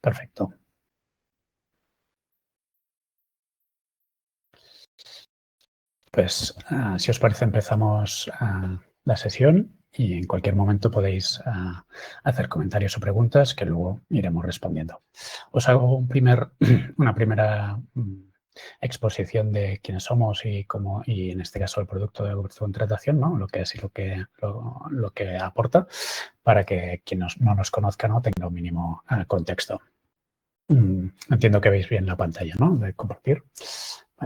Perfecto. Pues, si os parece, empezamos la sesión y en cualquier momento podéis hacer comentarios o preguntas que luego iremos respondiendo. Os hago una primera exposición de quiénes somos y cómo, y en este caso el producto de contratación, ¿no? Lo que es y lo que aporta, para que quien no nos conozca, ¿no?, tenga un mínimo contexto. Entiendo que veis bien la pantalla, ¿no?, de compartir.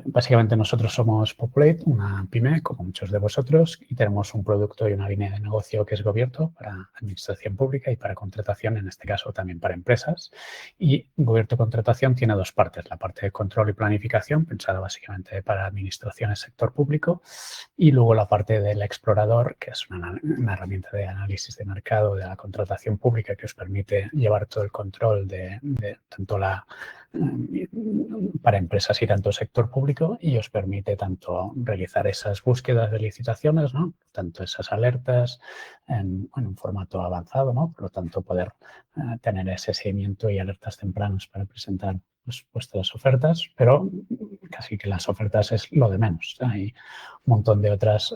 Básicamente nosotros somos Populate, una pyme, como muchos de vosotros, y tenemos un producto y una línea de negocio que es Gobierto para administración pública y para contratación, en este caso también para empresas. Y Gobierto Contratación tiene dos partes, la parte de control y planificación, pensada básicamente para administraciones, sector público, y luego la parte del explorador, que es una herramienta de análisis de mercado de la contratación pública que os permite llevar todo el control de tanto para empresas y tanto sector público, y os permite tanto realizar esas búsquedas de licitaciones, ¿no?, tanto esas alertas en un formato avanzado, ¿no?, por lo tanto poder tener ese seguimiento y alertas tempranas para presentar vuestras ofertas, pero casi que las ofertas es lo de menos. Hay un montón de otras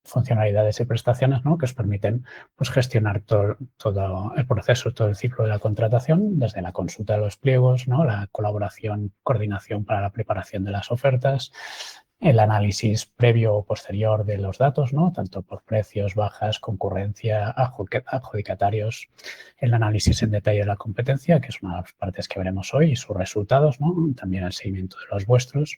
funcionalidades y prestaciones, ¿no?, que os permiten pues gestionar todo el proceso, todo el ciclo de la contratación, desde la consulta de los pliegos, ¿no?, la colaboración, coordinación para la preparación de las ofertas, el análisis previo o posterior de los datos, ¿no?, tanto por precios, bajas, concurrencia, adjudicatarios, el análisis en detalle de la competencia, que es una de las partes que veremos hoy, y sus resultados, ¿no?, también el seguimiento de los vuestros.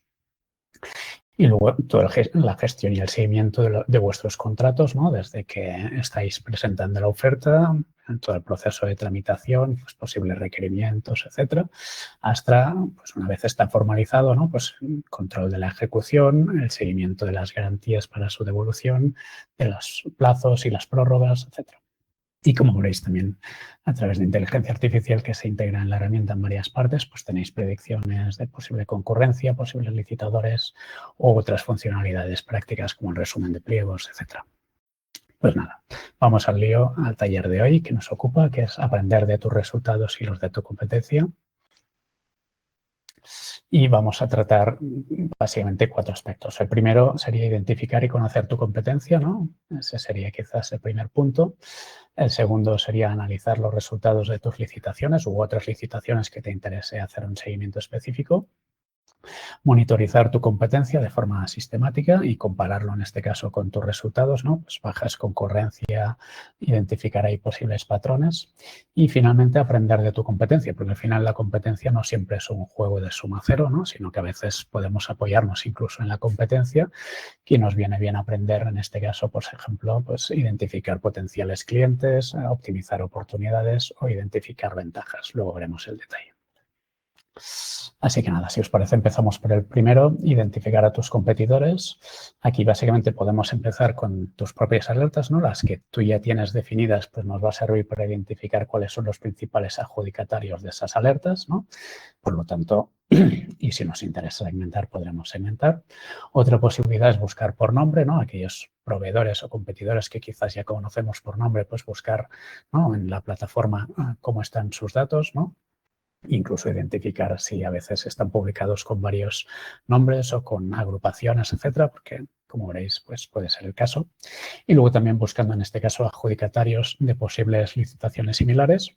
Y luego toda la gestión y el seguimiento de vuestros contratos, ¿no?, desde que estáis presentando la oferta, en todo el proceso de tramitación, pues posibles requerimientos, etcétera, hasta, pues una vez está formalizado, ¿no?, pues control de la ejecución, el seguimiento de las garantías para su devolución, de los plazos y las prórrogas, etcétera. Y como veréis también a través de inteligencia artificial que se integra en la herramienta en varias partes, pues tenéis predicciones de posible concurrencia, posibles licitadores u otras funcionalidades prácticas como el resumen de pliegos, etc. Pues nada, vamos al lío, al taller de hoy que nos ocupa, que es aprender de tus resultados y los de tu competencia. Y vamos a tratar básicamente 4 aspectos. El primero sería identificar y conocer tu competencia, ¿no? Ese sería quizás el primer punto. El segundo sería analizar los resultados de tus licitaciones u otras licitaciones que te interese hacer un seguimiento específico. Monitorizar tu competencia de forma sistemática y compararlo, en este caso, con tus resultados, ¿no? Pues bajas, concurrencia, identificar ahí posibles patrones. Y, finalmente, aprender de tu competencia, porque al final la competencia no siempre es un juego de suma cero, ¿no?, sino que a veces podemos apoyarnos incluso en la competencia, que nos viene bien aprender, en este caso, por ejemplo, pues identificar potenciales clientes, optimizar oportunidades o identificar ventajas. Luego veremos el detalle. Así que nada, si os parece, empezamos por el primero, identificar a tus competidores. Aquí básicamente podemos empezar con tus propias alertas, ¿no? Las que tú ya tienes definidas, pues nos va a servir para identificar cuáles son los principales adjudicatarios de esas alertas, ¿no? Por lo tanto, y si nos interesa segmentar, podremos segmentar. Otra posibilidad es buscar por nombre, ¿no? Aquellos proveedores o competidores que quizás ya conocemos por nombre, pues buscar, ¿no?, en la plataforma cómo están sus datos, ¿no? Incluso identificar si a veces están publicados con varios nombres o con agrupaciones, etcétera, porque, como veréis, pues puede ser el caso. Y luego también buscando, en este caso, adjudicatarios de posibles licitaciones similares,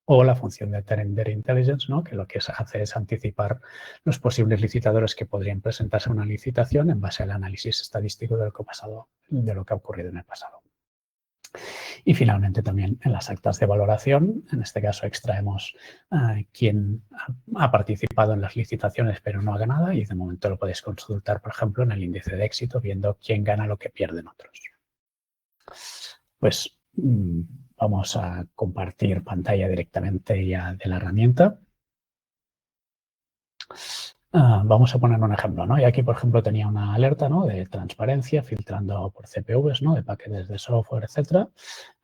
o la función de Tender Intelligence, ¿no?, que lo que hace es anticipar los posibles licitadores que podrían presentarse a una licitación en base al análisis estadístico de lo que ha ocurrido en el pasado. Y, finalmente, también en las actas de valoración, en este caso extraemos quién ha participado en las licitaciones pero no ha ganado, y de momento lo podéis consultar, por ejemplo, en el índice de éxito, viendo quién gana lo que pierden otros. Pues vamos a compartir pantalla directamente ya de la herramienta. Vamos a poner un ejemplo, ¿no? Y aquí, por ejemplo, tenía una alerta, ¿no?, de transparencia, filtrando por CPVs, ¿no?, de paquetes de software, etcétera.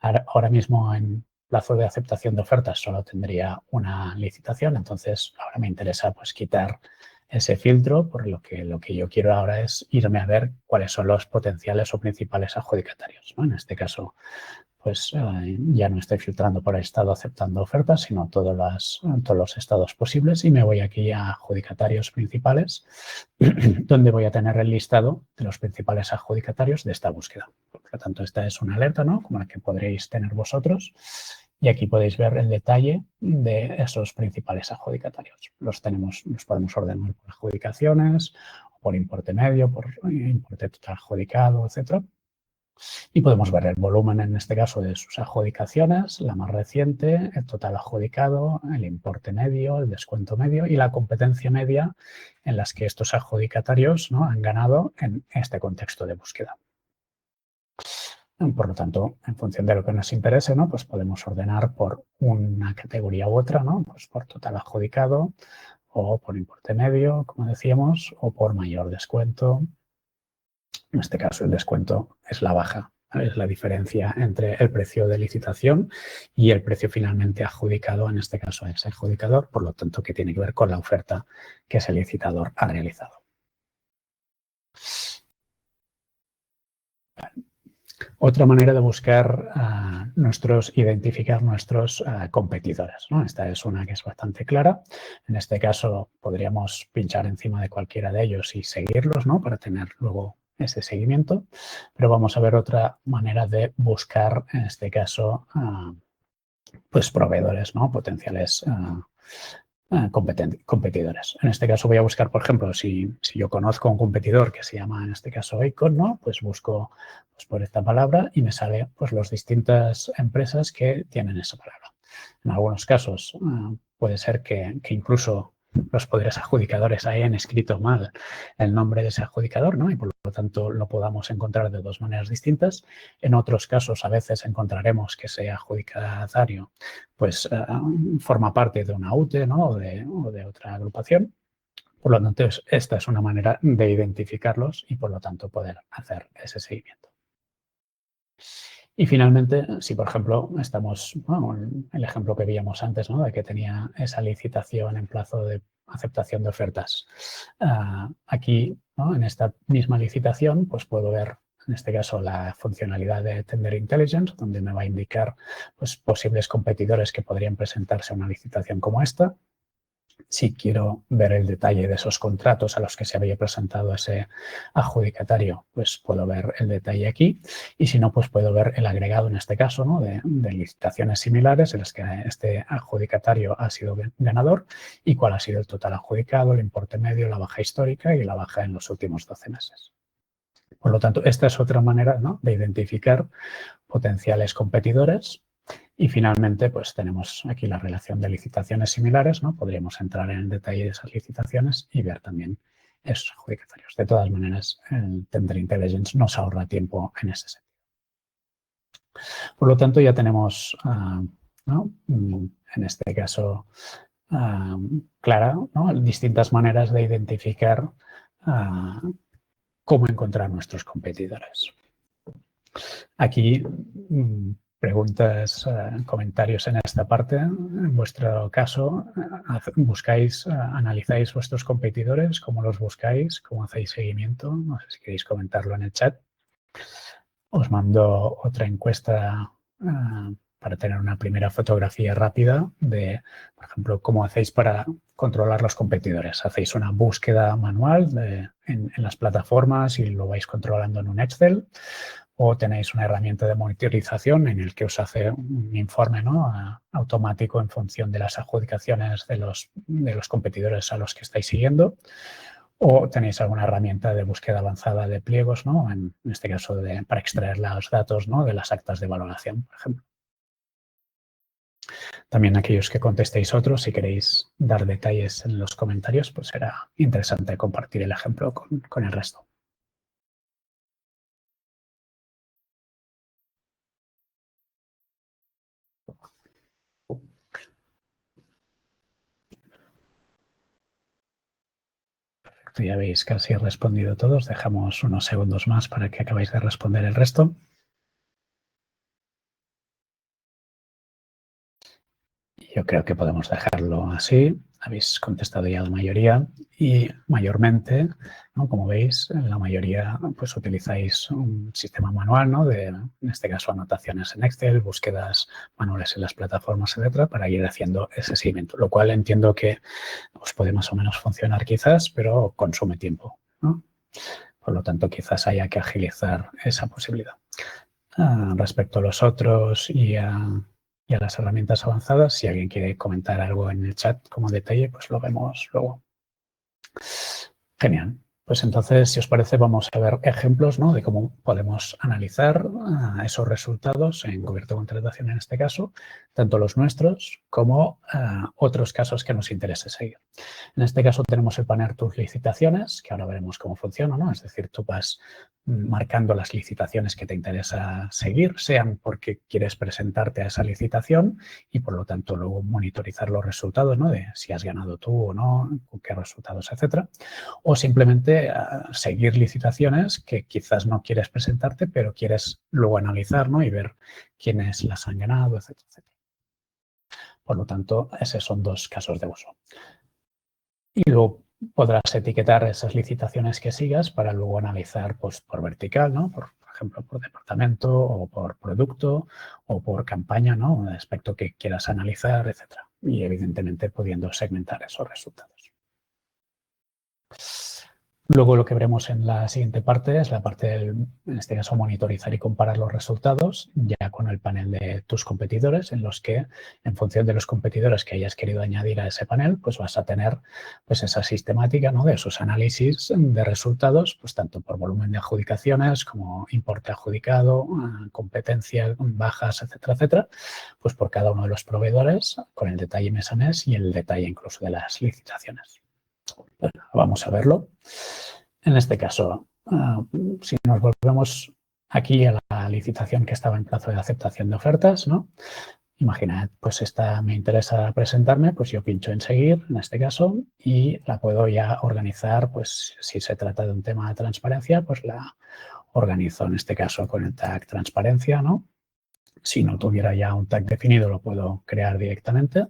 Ahora mismo, en plazo de aceptación de ofertas, solo tendría una licitación. Entonces, ahora me interesa, pues, quitar ese filtro, por lo que yo quiero ahora es irme a ver cuáles son los potenciales o principales adjudicatarios, ¿no? En este caso, pues ya no estoy filtrando por el estado aceptando ofertas, sino todos los estados posibles, y me voy aquí a adjudicatarios principales, donde voy a tener el listado de los principales adjudicatarios de esta búsqueda. Por lo tanto, esta es una alerta, ¿no?, como la que podréis tener vosotros, y aquí podéis ver el detalle de esos principales adjudicatarios. Los podemos ordenar por adjudicaciones, por importe medio, por importe total adjudicado, etcétera. Y podemos ver el volumen, en este caso, de sus adjudicaciones, la más reciente, el total adjudicado, el importe medio, el descuento medio y la competencia media en las que estos adjudicatarios, ¿no?, han ganado en este contexto de búsqueda. Por lo tanto, en función de lo que nos interese, ¿no?, pues podemos ordenar por una categoría u otra, ¿no?, pues por total adjudicado o por importe medio, como decíamos, o por mayor descuento. En este caso, el descuento es la baja, ¿vale? Es la diferencia entre el precio de licitación y el precio finalmente adjudicado, en este caso es el adjudicador, por lo tanto, que tiene que ver con la oferta que ese licitador ha realizado. Otra manera de buscar identificar nuestros competidores, ¿no? Esta es una que es bastante clara. En este caso, podríamos pinchar encima de cualquiera de ellos y seguirlos, ¿no?, para tener luego ese seguimiento. Pero vamos a ver otra manera de buscar, en este caso, pues proveedores, ¿no?, potenciales competidores. En este caso voy a buscar, por ejemplo, si yo conozco un competidor que se llama, en este caso, Icon, ¿no?, pues busco pues por esta palabra y me sale pues las distintas empresas que tienen esa palabra. En algunos casos puede ser que incluso los poderes adjudicadores hayan escrito mal el nombre de ese adjudicador, ¿no?, y por lo tanto lo podamos encontrar de dos maneras distintas. En otros casos, a veces encontraremos que ese adjudicatario pues forma parte de una UTE, ¿no?, o de otra agrupación. Por lo tanto, esta es una manera de identificarlos y, por lo tanto, poder hacer ese seguimiento. Y finalmente, si por ejemplo el ejemplo que veíamos antes, ¿no?, de que tenía esa licitación en plazo de aceptación de ofertas. Aquí, ¿no?, en esta misma licitación, pues puedo ver, en este caso, la funcionalidad de Tender Intelligence, donde me va a indicar pues posibles competidores que podrían presentarse a una licitación como esta. Si quiero ver el detalle de esos contratos a los que se había presentado ese adjudicatario, pues puedo ver el detalle aquí. Y si no, pues puedo ver el agregado, en este caso, ¿no?, de licitaciones similares en las que este adjudicatario ha sido ganador y cuál ha sido el total adjudicado, el importe medio, la baja histórica y la baja en los últimos 12 meses. Por lo tanto, esta es otra manera, ¿no?, de identificar potenciales competidores. Y finalmente, pues tenemos aquí la relación de licitaciones similares, ¿no? Podríamos entrar en el detalle de esas licitaciones y ver también esos adjudicatarios. De todas maneras, el Tender Intelligence nos ahorra tiempo en ese sentido. Por lo tanto, ya tenemos, ¿no?, en este caso, clara, ¿no?, distintas maneras de identificar cómo encontrar nuestros competidores. Aquí, preguntas, comentarios en esta parte. En vuestro caso, analizáis vuestros competidores, cómo los buscáis, cómo hacéis seguimiento. No sé si queréis comentarlo en el chat. Os mando otra encuesta para tener una primera fotografía rápida de, por ejemplo, cómo hacéis para controlar los competidores. ¿Hacéis una búsqueda manual en las plataformas y lo vais controlando en un Excel? ¿O tenéis una herramienta de monitorización en el que os hace un informe, ¿no?, automático en función de las adjudicaciones de los competidores a los que estáis siguiendo? ¿O tenéis alguna herramienta de búsqueda avanzada de pliegos, ¿no?, en este caso para extraer los datos, ¿no?, de las actas de valoración, por ejemplo? También aquellos que contestéis otros, si queréis dar detalles en los comentarios, pues será interesante compartir el ejemplo con el resto. Ya habéis casi respondido todos. Dejamos unos segundos más para que acabéis de responder el resto. Yo creo que podemos dejarlo así. habéis contestado ya la mayoría y mayormente, ¿no? Como veis, la mayoría pues utilizáis un sistema manual, ¿no? En este caso, anotaciones en Excel, búsquedas manuales en las plataformas, etcétera, para ir haciendo ese seguimiento, lo cual entiendo que os puede más o menos funcionar quizás, pero consume tiempo, ¿no? Por lo tanto, quizás haya que agilizar esa posibilidad. Respecto a los otros y a las herramientas avanzadas, si alguien quiere comentar algo en el chat como detalle, pues lo vemos luego. Genial. Pues entonces, si os parece, vamos a ver ejemplos, ¿no? De cómo podemos analizar esos resultados en cubierta de contratación, en este caso, tanto los nuestros como otros casos que nos interese seguir. En este caso tenemos el panel Tus licitaciones, que ahora veremos cómo funciona, ¿no? Es decir, tú vas marcando las licitaciones que te interesa seguir, sean porque quieres presentarte a esa licitación y, por lo tanto, luego monitorizar los resultados, ¿no? De si has ganado tú o no, con qué resultados, etcétera. O simplemente seguir licitaciones que quizás no quieres presentarte, pero quieres luego analizar, ¿no? Y ver quiénes las han ganado, etcétera, etcétera. Por lo tanto, esos son dos casos de uso. Y luego podrás etiquetar esas licitaciones que sigas para luego analizar pues, por vertical, ¿no? Por ejemplo, por departamento o por producto o por campaña, ¿no? Un aspecto que quieras analizar, etcétera. Y evidentemente pudiendo segmentar esos resultados. Luego lo que veremos en la siguiente parte es la parte del, en este caso, monitorizar y comparar los resultados ya con el panel de tus competidores, en los que, en función de los competidores que hayas querido añadir a ese panel, pues vas a tener pues esa sistemática, ¿no? De esos análisis de resultados, pues tanto por volumen de adjudicaciones como importe adjudicado, competencia, bajas, etcétera, etcétera, pues por cada uno de los proveedores con el detalle mes a mes y el detalle incluso de las licitaciones. Bueno, vamos a verlo. En este caso, si nos volvemos aquí a la licitación que estaba en plazo de aceptación de ofertas, ¿no? Imaginad, pues esta me interesa presentarme, pues yo pincho en seguir, en este caso, y la puedo ya organizar, pues si se trata de un tema de transparencia, pues la organizo en este caso con el tag transparencia, ¿no? Si no tuviera ya un tag definido, lo puedo crear directamente.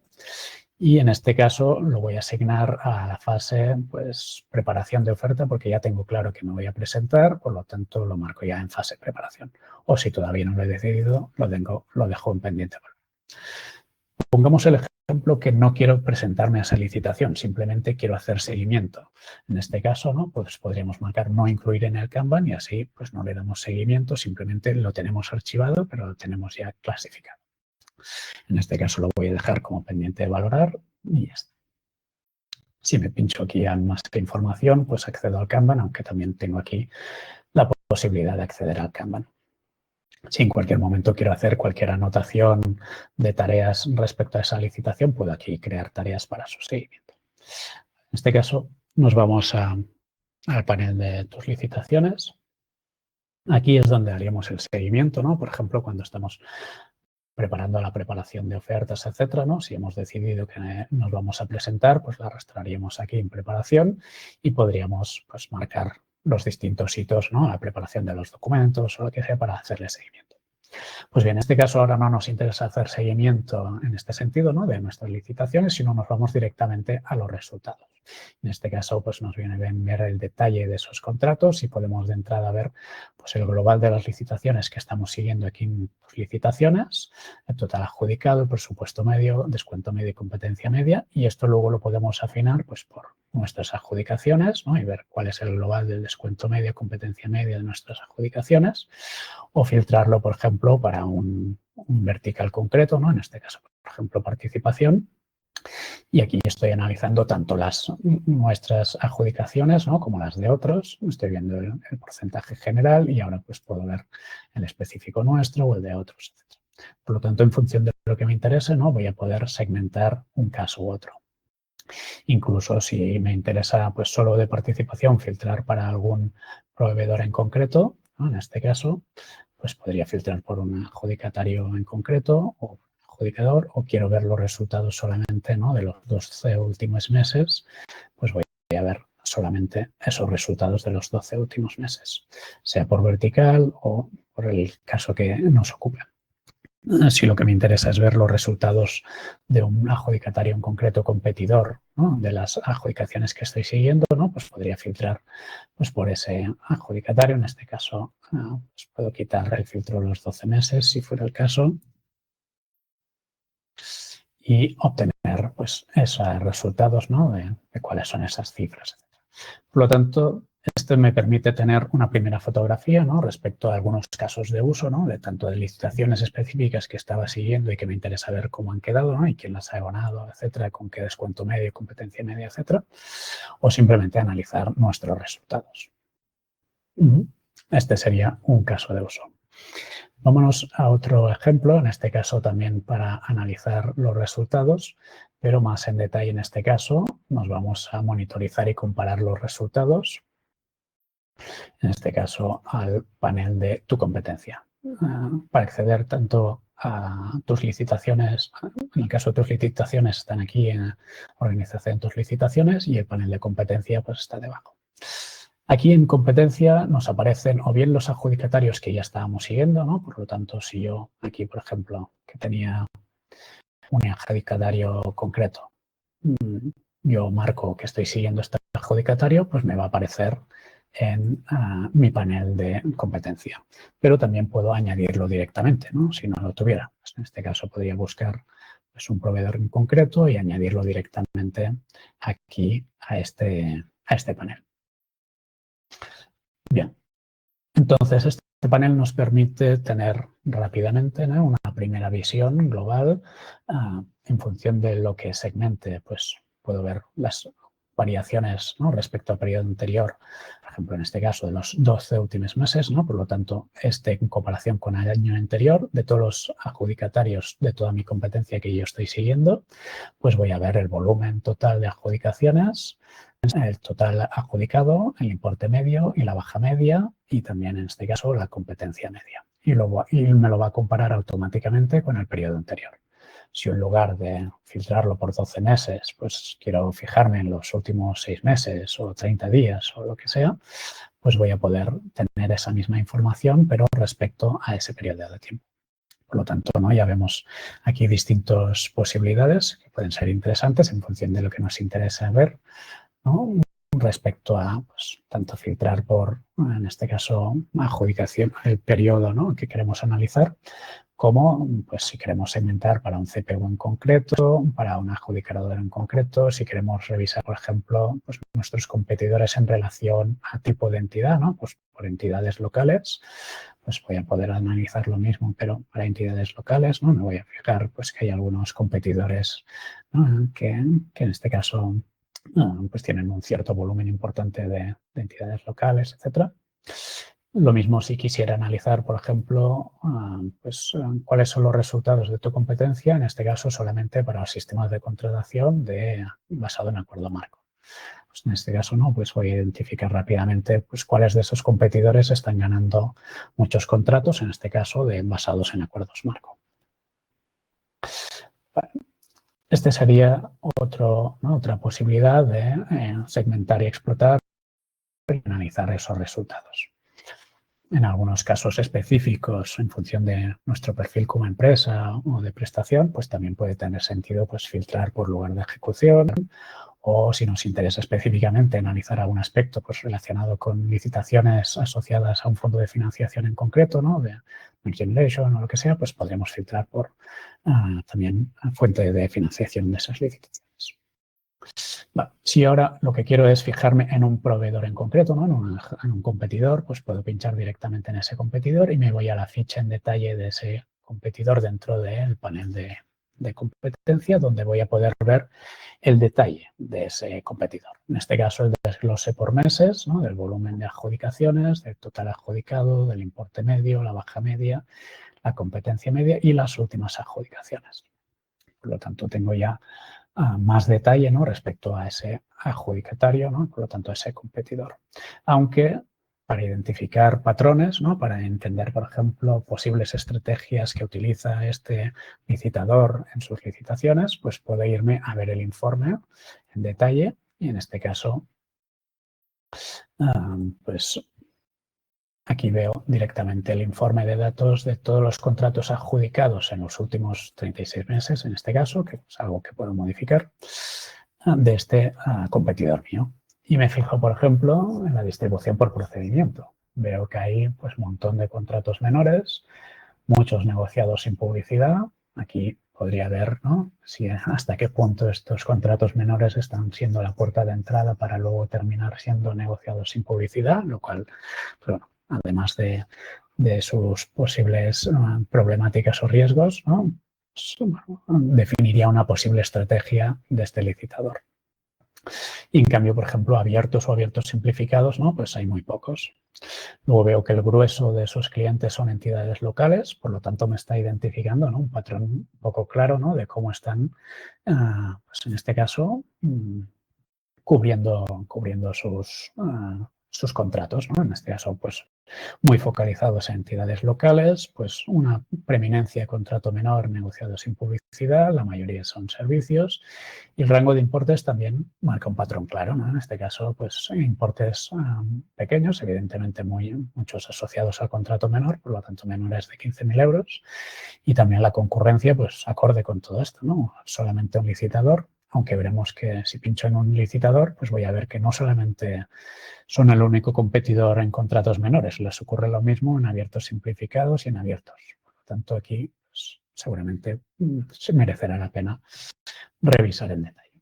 Y en este caso lo voy a asignar a la fase pues, preparación de oferta porque ya tengo claro que me voy a presentar, por lo tanto lo marco ya en fase preparación. O si todavía no lo he decidido, lo dejo en pendiente. Pongamos el ejemplo que no quiero presentarme a esa licitación, simplemente quiero hacer seguimiento. En este caso, ¿no? Pues podríamos marcar no incluir en el Kanban y así pues no le damos seguimiento, simplemente lo tenemos archivado, pero lo tenemos ya clasificado. En este caso lo voy a dejar como pendiente de valorar y ya está. Si me pincho aquí en más información, pues accedo al Kanban, aunque también tengo aquí la posibilidad de acceder al Kanban. Si en cualquier momento quiero hacer cualquier anotación de tareas respecto a esa licitación, puedo aquí crear tareas para su seguimiento. En este caso, nos vamos al panel de tus licitaciones. Aquí es donde haríamos el seguimiento, ¿no? Por ejemplo, cuando estamos preparando la preparación de ofertas, etcétera, ¿no? Si hemos decidido que nos vamos a presentar, pues la arrastraríamos aquí en preparación y podríamos pues, marcar los distintos hitos, ¿no? La preparación de los documentos o lo que sea para hacerle seguimiento. Pues bien, en este caso ahora no nos interesa hacer seguimiento en este sentido, ¿no? De nuestras licitaciones, sino nos vamos directamente a los resultados. En este caso, pues nos viene bien ver el detalle de esos contratos y podemos de entrada ver pues, el global de las licitaciones que estamos siguiendo aquí en licitaciones, el total adjudicado, el presupuesto medio, descuento medio y competencia media. Y esto luego lo podemos afinar pues, por nuestras adjudicaciones, ¿no? Y ver cuál es el global del descuento medio, competencia media de nuestras adjudicaciones, o filtrarlo, por ejemplo, para un vertical concreto, ¿no? En este caso, por ejemplo, participación. Y aquí estoy analizando tanto nuestras adjudicaciones, ¿no? Como las de otros. Estoy viendo el porcentaje general y ahora pues puedo ver el específico nuestro o el de otros, etc. Por lo tanto, en función de lo que me interese, ¿no? Voy a poder segmentar un caso u otro. Incluso si me interesa pues solo de participación, filtrar para algún proveedor en concreto, ¿no? En este caso, pues podría filtrar por un adjudicatario en concreto o adjudicador, o quiero ver los resultados solamente, ¿no? De los 12 últimos meses, pues voy a ver solamente esos resultados de los 12 últimos meses, sea por vertical o por el caso que nos ocupe. Si lo que me interesa es ver los resultados de un adjudicatario en concreto competidor, ¿no?, de las adjudicaciones que estoy siguiendo, ¿no?, pues podría filtrar pues por ese adjudicatario. En este caso, pues puedo quitar el filtro de los 12 meses, si fuera el caso, y obtener pues esos resultados, ¿no?, de cuáles son esas cifras. Por lo tanto, esto me permite tener una primera fotografía, ¿no?, respecto a algunos casos de uso, ¿no?, de tanto de licitaciones específicas que estaba siguiendo y que me interesa ver cómo han quedado, ¿no?, y quién las ha abonado, etcétera, con qué descuento medio, competencia media, etcétera, o simplemente analizar nuestros resultados. Este sería un caso de uso. Vámonos a otro ejemplo, en este caso también para analizar los resultados, pero más en detalle en este caso. Nos vamos a monitorizar y comparar los resultados, en este caso al panel de tu competencia. Para acceder tanto a tus licitaciones, en el caso de tus licitaciones están aquí en organización tus licitaciones y el panel de competencia pues está debajo. Aquí en competencia nos aparecen o bien los adjudicatarios que ya estábamos siguiendo, ¿no? Por lo tanto, si yo aquí, por ejemplo, que tenía un adjudicatario concreto, yo marco que estoy siguiendo este adjudicatario, pues me va a aparecer en mi panel de competencia. Pero también puedo añadirlo directamente, ¿no?, si no lo tuviera. Pues en este caso podría buscar pues, un proveedor en concreto y añadirlo directamente aquí a este panel. Bien, entonces este panel nos permite tener rápidamente, ¿no?, una primera visión global en función de lo que segmente. Pues puedo ver las variaciones, ¿no?, respecto al periodo anterior, por ejemplo, en este caso de los 12 últimos meses, ¿no? Por lo tanto, en comparación con el año anterior, de todos los adjudicatarios de toda mi competencia que yo estoy siguiendo, pues voy a ver el volumen total de adjudicaciones, el total adjudicado, el importe medio y la baja media, y también en este caso la competencia media. Y me lo va a comparar automáticamente con el periodo anterior. Si en lugar de filtrarlo por 12 meses, pues quiero fijarme en los últimos 6 meses o 30 días o lo que sea, pues voy a poder tener esa misma información, pero respecto a ese periodo de tiempo. Por lo tanto, ¿no?, ya vemos aquí distintas posibilidades que pueden ser interesantes en función de lo que nos interesa ver, ¿no?, respecto a pues, tanto filtrar por, en este caso, adjudicación, el periodo, ¿no?, que queremos analizar, como pues, si queremos segmentar para un CPU en concreto, para un adjudicador en concreto, si queremos revisar, por ejemplo, pues, nuestros competidores en relación a tipo de entidad, ¿no?, pues por entidades locales, pues voy a poder analizar lo mismo, pero para entidades locales, ¿no?, me voy a fijar pues, que hay algunos competidores, ¿no?, que en este caso pues tienen un cierto volumen importante de entidades locales, etcétera. Lo mismo si quisiera analizar, por ejemplo, pues, cuáles son los resultados de tu competencia, en este caso solamente para los sistemas de contratación basado en acuerdo marco. Pues en este caso, ¿no?, pues voy a identificar rápidamente pues, cuáles de esos competidores están ganando muchos contratos, en este caso basados en acuerdos marco. Este sería otra posibilidad de segmentar y explotar y analizar esos resultados. En algunos casos específicos, en función de nuestro perfil como empresa o de prestación, pues también puede tener sentido pues, filtrar por lugar de ejecución, o si nos interesa específicamente analizar algún aspecto pues, relacionado con licitaciones asociadas a un fondo de financiación en concreto, ¿no?, de Next Generation o lo que sea, pues podríamos filtrar por también fuente de financiación de esas licitaciones. Vale. Si ahora lo que quiero es fijarme en un proveedor en concreto, ¿no?, en un competidor, pues puedo pinchar directamente en ese competidor y me voy a la ficha en detalle de ese competidor dentro del panel de competencia, donde voy a poder ver el detalle de ese competidor. En este caso, el desglose por meses, ¿no?, del volumen de adjudicaciones, del total adjudicado, del importe medio, la baja media, la competencia media y las últimas adjudicaciones. Por lo tanto, tengo ya más detalle, ¿no?, respecto a ese adjudicatario, ¿no?, por lo tanto, a ese competidor. Aunque para identificar patrones, ¿no?, para entender, por ejemplo, posibles estrategias que utiliza este licitador en sus licitaciones, pues puedo irme a ver el informe en detalle y en este caso, pues Aquí veo directamente el informe de datos de todos los contratos adjudicados en los últimos 36 meses, en este caso, que es algo que puedo modificar, de este competidor mío. Y me fijo, por ejemplo, en la distribución por procedimiento. Veo que hay pues, un montón de contratos menores, muchos negociados sin publicidad. Aquí podría ver, ¿no?, si hasta qué punto estos contratos menores están siendo la puerta de entrada para luego terminar siendo negociados sin publicidad, lo cual, pues, bueno, además de sus posibles problemáticas o riesgos, ¿no?, definiría una posible estrategia de este licitador. Y en cambio, por ejemplo, abiertos o abiertos simplificados, ¿no?, pues hay muy pocos. Luego veo que el grueso de sus clientes son entidades locales, por lo tanto me está identificando, ¿no?, un patrón un poco claro, ¿no?, de cómo están, pues en este caso, cubriendo sus contratos, ¿no? En este caso, pues muy focalizados en entidades locales, pues una preeminencia de contrato menor negociado sin publicidad, la mayoría son servicios, y el rango de importes también marca un patrón claro, ¿no? En este caso, pues importes pequeños, evidentemente muchos asociados al contrato menor, por lo tanto menores de 15.000 euros, y también la concurrencia, pues acorde con todo esto, ¿no? Solamente un licitador, aunque veremos que si pincho en un licitador, pues voy a ver que no solamente son el único competidor en contratos menores, les ocurre lo mismo en abiertos simplificados y en abiertos. Por lo tanto, aquí pues, seguramente se merecerá la pena revisar en detalle.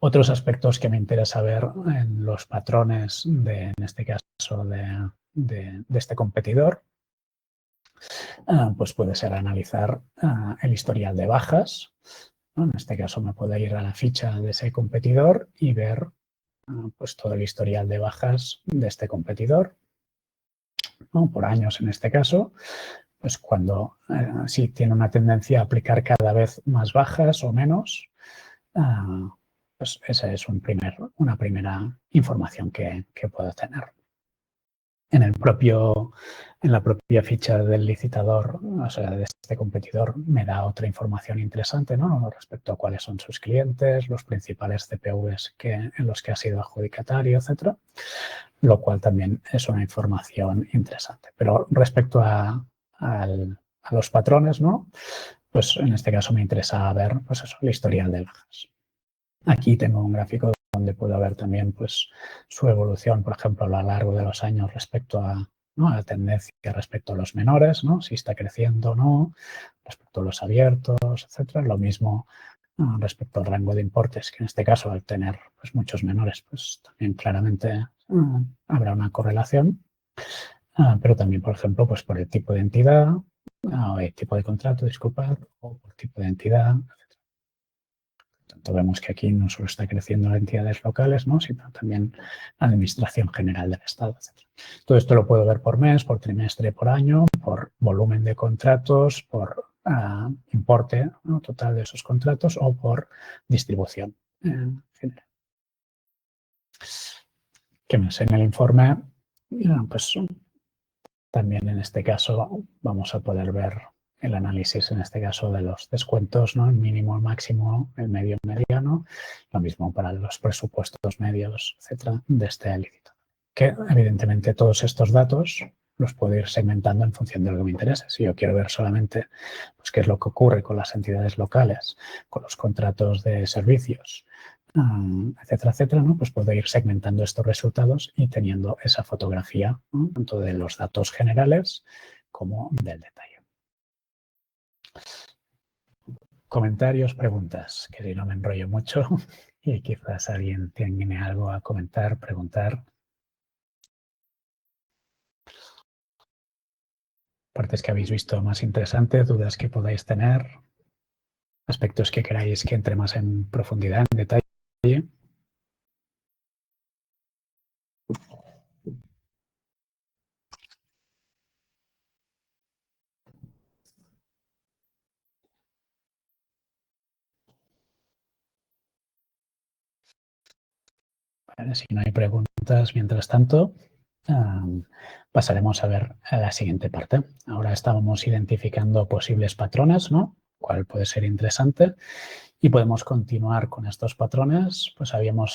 Otros aspectos que me interesa ver en los patrones, en este caso, de este competidor, pues puede ser analizar el historial de bajas, ¿no? En este caso me puedo ir a la ficha de ese competidor y ver pues todo el historial de bajas de este competidor, ¿no?, por años en este caso, pues cuando si tiene una tendencia a aplicar cada vez más bajas o menos, pues esa es una primera información que puedo tener. En la propia ficha del licitador, o sea, de este competidor, me da otra información interesante, ¿no?, respecto a cuáles son sus clientes, los principales CPVs en los que ha sido adjudicatario, etcétera, lo cual también es una información interesante. Pero respecto a los patrones, ¿no?, pues en este caso me interesa ver, pues eso, el historial de bajas. Aquí tengo un gráfico donde puedo ver también pues, su evolución, por ejemplo, a lo largo de los años respecto a, ¿no?, a la tendencia respecto a los menores, ¿no?, si está creciendo o no, respecto a los abiertos, etcétera. Lo mismo respecto al rango de importes, que en este caso, al tener pues, muchos menores, pues también claramente habrá una correlación. Pero también, por ejemplo, pues por el tipo de entidad, o el tipo de contrato, disculpad, o por tipo de entidad, tanto vemos que aquí no solo está creciendo las entidades locales, ¿no?, sino también la Administración General del Estado, etc. Todo esto lo puedo ver por mes, por trimestre, por año, por volumen de contratos, por importe, ¿no?, total de esos contratos o por distribución general. ¿Qué más? En el informe, pues también en este caso vamos a poder ver el análisis, en este caso, de los descuentos, ¿no?, el mínimo, el máximo, el medio, mediano, lo mismo para los presupuestos medios, etcétera, de este licitador. Que evidentemente todos estos datos los puedo ir segmentando en función de lo que me interese. Si yo quiero ver solamente pues, qué es lo que ocurre con las entidades locales, con los contratos de servicios, etcétera, etcétera, ¿no?, pues puedo ir segmentando estos resultados y teniendo esa fotografía, ¿no?, tanto de los datos generales como del detalle. Comentarios, preguntas, que si no me enrollo mucho y quizás alguien tiene algo a comentar, preguntar. Partes que habéis visto más interesantes, dudas que podáis tener, aspectos que queráis que entre más en profundidad, en detalle. Vale, si no hay preguntas, mientras tanto, pasaremos a ver a la siguiente parte. Ahora estábamos identificando posibles patrones, ¿no?, cuál puede ser interesante. Y podemos continuar con estos patrones. Pues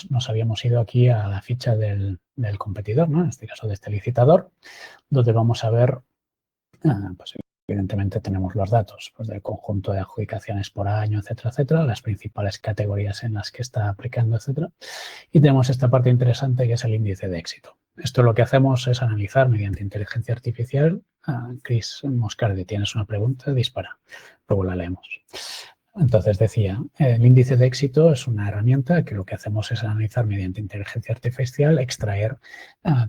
nos habíamos ido aquí a la ficha del competidor, ¿no? En este caso de este licitador, donde vamos a ver, pues evidentemente tenemos los datos pues, del conjunto de adjudicaciones por año, etcétera, etcétera, las principales categorías en las que está aplicando, etcétera. Y tenemos esta parte interesante que es el índice de éxito. Esto lo que hacemos es analizar mediante inteligencia artificial. Chris Moscardi, ¿tienes una pregunta? Dispara. Luego la leemos. Entonces decía, el índice de éxito es una herramienta que lo que hacemos es analizar mediante inteligencia artificial, extraer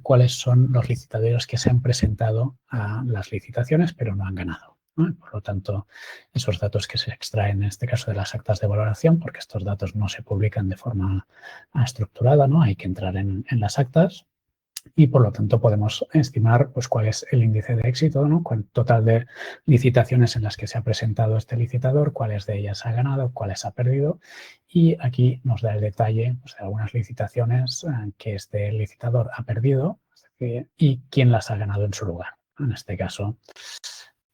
cuáles son los licitadores que se han presentado a las licitaciones pero no han ganado, ¿no? Por lo tanto, esos datos que se extraen en este caso de las actas de valoración, porque estos datos no se publican de forma estructurada, ¿no? Hay que entrar en las actas. Y por lo tanto podemos estimar pues, cuál es el índice de éxito, ¿no? Con total de licitaciones en las que se ha presentado este licitador, cuáles de ellas ha ganado, cuáles ha perdido. Y aquí nos da el detalle pues, de algunas licitaciones que este licitador ha perdido y quién las ha ganado en su lugar. En este caso,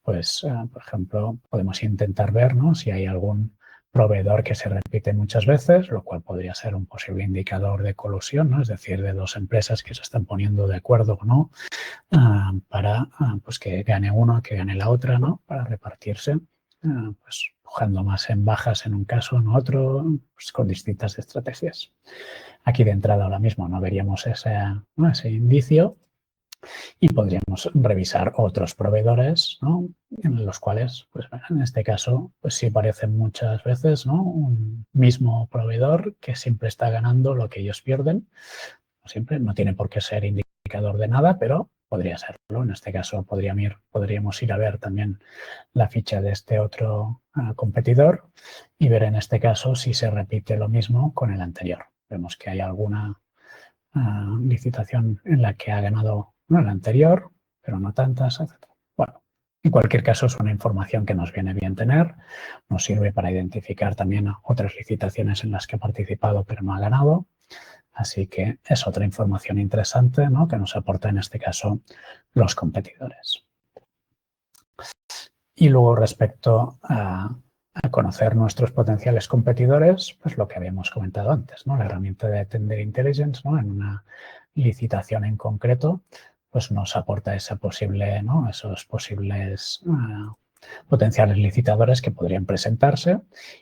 pues, por ejemplo, podemos intentar ver, ¿no? Si hay algún proveedor que se repite muchas veces, lo cual podría ser un posible indicador de colusión, ¿no? Es decir, de dos empresas que se están poniendo de acuerdo o no para pues que gane uno, que gane la otra, ¿no? Para repartirse, pues pujando más en bajas en un caso, en otro, pues, con distintas estrategias. Aquí de entrada ahora mismo no veríamos ese indicio, y podríamos revisar otros proveedores, ¿no? En los cuales, pues en este caso, pues sí aparecen muchas veces, ¿no? Un mismo proveedor que siempre está ganando lo que ellos pierden. Siempre, no tiene por qué ser indicador de nada, pero podría serlo. En este caso podríamos ir a ver también la ficha de este otro competidor y ver en este caso si se repite lo mismo con el anterior. Vemos que hay alguna licitación en la que ha ganado el anterior, pero no tantas, etc. Bueno, en cualquier caso es una información que nos viene bien tener, nos sirve para identificar también otras licitaciones en las que ha participado pero no ha ganado, así que es otra información interesante, ¿no? Que nos aporta en este caso los competidores. Y luego respecto a conocer nuestros potenciales competidores, pues lo que habíamos comentado antes, ¿no? La herramienta de Tender Intelligence, ¿no? En una licitación en concreto, pues nos aporta esa posible, ¿no? Esos posibles potenciales licitadores que podrían presentarse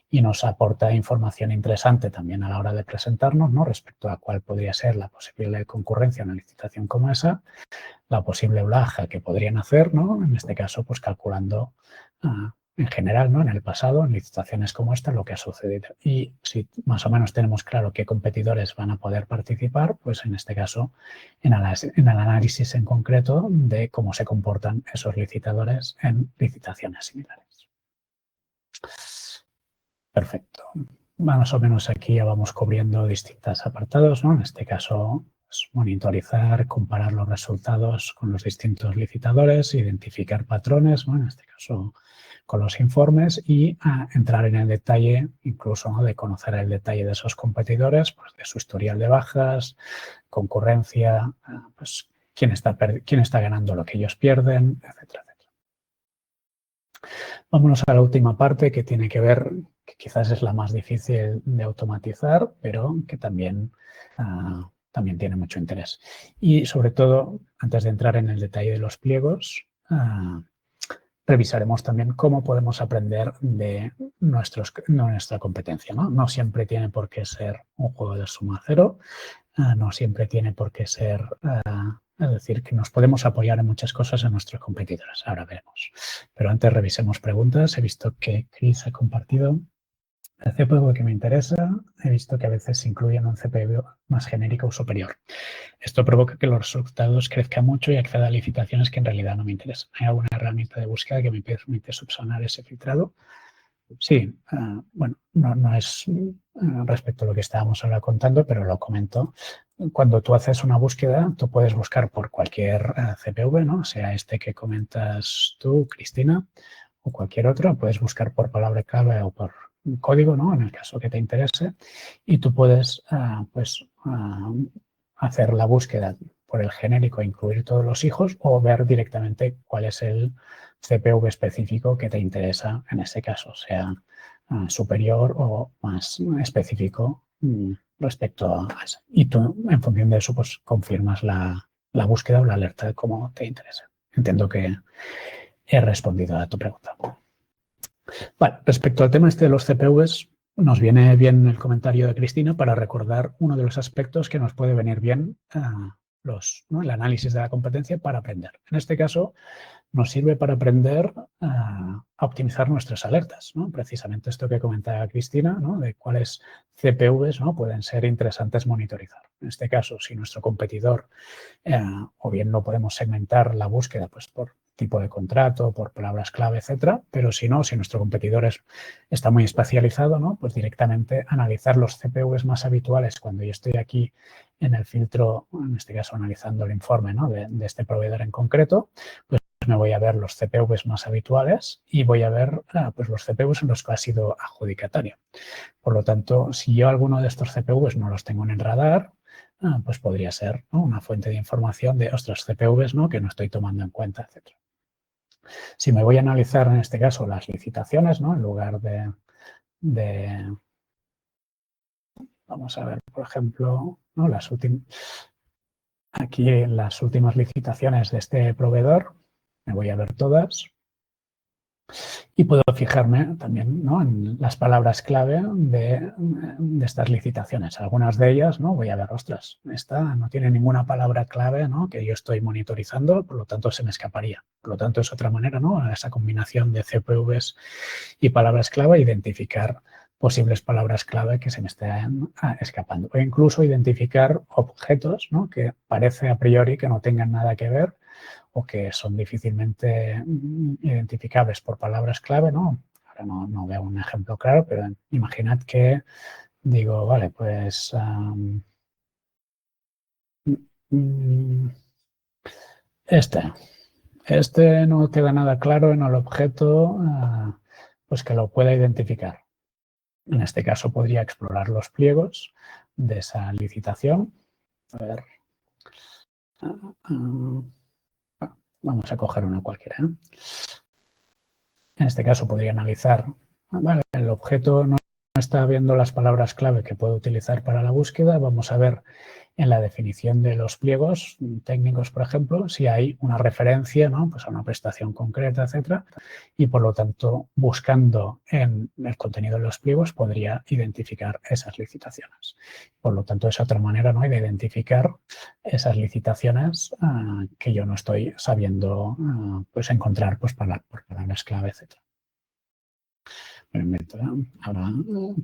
y nos aporta información interesante también a la hora de presentarnos, ¿no? Respecto a cuál podría ser la posible concurrencia en una licitación como esa, la posible baja que podrían hacer, ¿no? En este caso, pues calculando en general, ¿no? En el pasado, en licitaciones como esta, lo que ha sucedido. Y si más o menos tenemos claro qué competidores van a poder participar, pues en este caso, en el análisis en concreto de cómo se comportan esos licitadores en licitaciones similares. Perfecto. Más o menos aquí ya vamos cubriendo distintos apartados, ¿no? En este caso, pues, monitorizar, comparar los resultados con los distintos licitadores, identificar patrones, ¿no? En este caso con los informes y entrar en el detalle, incluso, ¿no? De conocer el detalle de esos competidores, pues de su historial de bajas, concurrencia, pues quién está ganando lo que ellos pierden, etcétera, etcétera. Vámonos a la última parte que tiene que ver, que quizás es la más difícil de automatizar, pero que también tiene mucho interés. Y sobre todo, antes de entrar en el detalle de los pliegos, revisaremos también cómo podemos aprender de nuestra competencia, ¿no? No siempre tiene por qué ser un juego de suma cero, no siempre tiene por qué ser, es decir, que nos podemos apoyar en muchas cosas en nuestros competidores. Ahora veremos. Pero antes revisemos preguntas. He visto que Chris ha compartido. El CPU que me interesa, he visto que a veces se incluyen un CPU más genérico o superior. Esto provoca que los resultados crezcan mucho y acceda a licitaciones que en realidad no me interesan. ¿Hay alguna herramienta de búsqueda que me permite subsanar ese filtrado? Sí, bueno, no es respecto a lo que estábamos ahora contando, pero lo comento. Cuando tú haces una búsqueda, tú puedes buscar por cualquier CPV, ¿no? Sea este que comentas tú, Cristina, o cualquier otro. Puedes buscar por palabra clave o por código, ¿no? En el caso que te interese. Y tú puedes, hacer la búsqueda por el genérico, incluir todos los hijos o ver directamente cuál es el CPV específico que te interesa en ese caso, sea superior o más específico respecto a eso. Y tú, en función de eso, pues confirmas la búsqueda o la alerta como te interesa. Entiendo que he respondido a tu pregunta. Vale, respecto al tema este de los CPVs, nos viene bien el comentario de Cristina para recordar uno de los aspectos que nos puede venir bien el análisis de la competencia para aprender. En este caso, nos sirve para aprender a optimizar nuestras alertas, ¿no? Precisamente esto que comentaba Cristina, ¿no? De cuáles CPVs, ¿no? Pueden ser interesantes monitorizar. En este caso, si nuestro competidor o bien no podemos segmentar la búsqueda pues, por tipo de contrato, por palabras clave, etcétera, pero si no, si nuestro competidor está muy especializado, ¿no? Pues directamente analizar los CPVs más habituales cuando yo estoy aquí en el filtro, en este caso analizando el informe, ¿no? de este proveedor en concreto, pues me voy a ver los CPVs más habituales y voy a ver pues los CPVs en los que ha sido adjudicatario. Por lo tanto, si yo alguno de estos CPVs no los tengo en el radar, pues podría ser, ¿no? Una fuente de información de, ostras, CPVs, ¿no? Que no estoy tomando en cuenta, etc. Si me voy a analizar, en este caso, las licitaciones, ¿no? En lugar de vamos a ver, por ejemplo, ¿no? Aquí en las últimas licitaciones de este proveedor, me voy a ver todas. Y puedo fijarme también, ¿no? En las palabras clave de estas licitaciones. Algunas de ellas, ¿no? Voy a ver, ostras, esta no tiene ninguna palabra clave, ¿no? Que yo estoy monitorizando, por lo tanto se me escaparía. Por lo tanto es otra manera, ¿no? Esa combinación de CPVs y palabras clave, identificar posibles palabras clave que se me estén escapando. O incluso identificar objetos, ¿no? Que parece a priori que no tengan nada que ver o que son difícilmente identificables por palabras clave, ¿no? Ahora no veo un ejemplo claro, pero imaginad que digo, vale, pues este no queda nada claro en el objeto, pues que lo pueda identificar. En este caso podría explorar los pliegos de esa licitación. A ver. Vamos a coger una cualquiera. En este caso podría analizar, vale, el objeto no está viendo las palabras clave que puedo utilizar para la búsqueda. Vamos a ver en la definición de los pliegos técnicos, por ejemplo, si hay una referencia, ¿no? Pues a una prestación concreta, etcétera, y por lo tanto, buscando en el contenido de los pliegos, podría identificar esas licitaciones. Por lo tanto, es otra manera, ¿no? De identificar esas licitaciones que yo no estoy sabiendo pues encontrar pues, por palabras clave, etcétera. Ahora,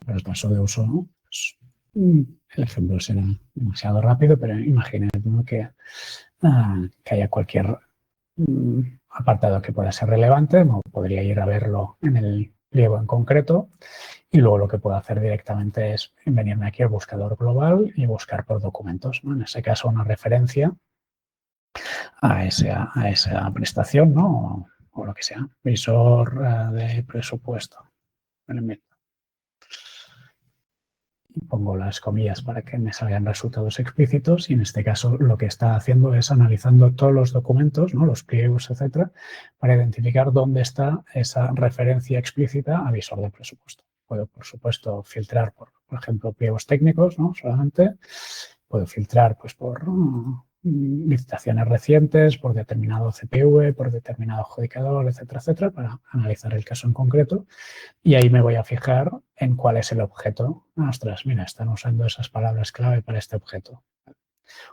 para el caso de uso, pues, el ejemplo será demasiado rápido, pero imaginad, ¿no? que haya cualquier apartado que pueda ser relevante, podría ir a verlo en el pliego en concreto y luego lo que puedo hacer directamente es venirme aquí al buscador global y buscar por documentos, ¿no? En ese caso una referencia a esa prestación, ¿no? O lo que sea, visor de presupuesto. Pongo las comillas para que me salgan resultados explícitos y en este caso lo que está haciendo es analizando todos los documentos, ¿no? Los pliegos, etcétera, para identificar dónde está esa referencia explícita a visor de presupuesto. Puedo, por supuesto, filtrar por ejemplo, pliegos técnicos, ¿no? Solamente. Puedo filtrar pues, por licitaciones recientes, por determinado CPV, por determinado adjudicador, etcétera, etcétera, para analizar el caso en concreto. Y ahí me voy a fijar en cuál es el objeto. Ostras, mira, están usando esas palabras clave para este objeto.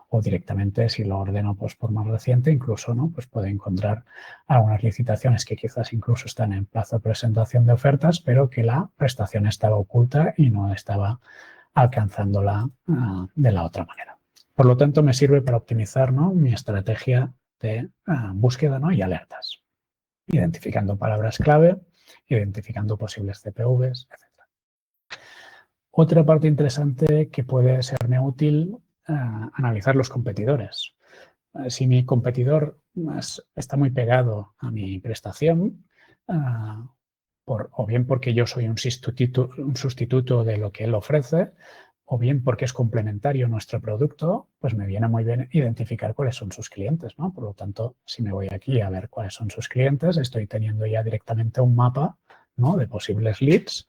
O directamente, si lo ordeno pues, por más reciente, incluso ¿no? Pues puedo encontrar algunas licitaciones que quizás incluso están en plazo de presentación de ofertas, pero que la prestación estaba oculta y no estaba alcanzándola de la otra manera. Por lo tanto, me sirve para optimizar, ¿no? Mi estrategia de búsqueda, ¿no? Y alertas, identificando palabras clave, identificando posibles CPVs, etc. Otra parte interesante que puede serme útil, analizar los competidores. Si mi competidor está muy pegado a mi prestación, o bien porque yo soy un sustituto de lo que él ofrece, o bien porque es complementario a nuestro producto, pues me viene muy bien identificar cuáles son sus clientes, ¿no? Por lo tanto, si me voy aquí a ver cuáles son sus clientes, estoy teniendo ya directamente un mapa ¿no? De posibles leads,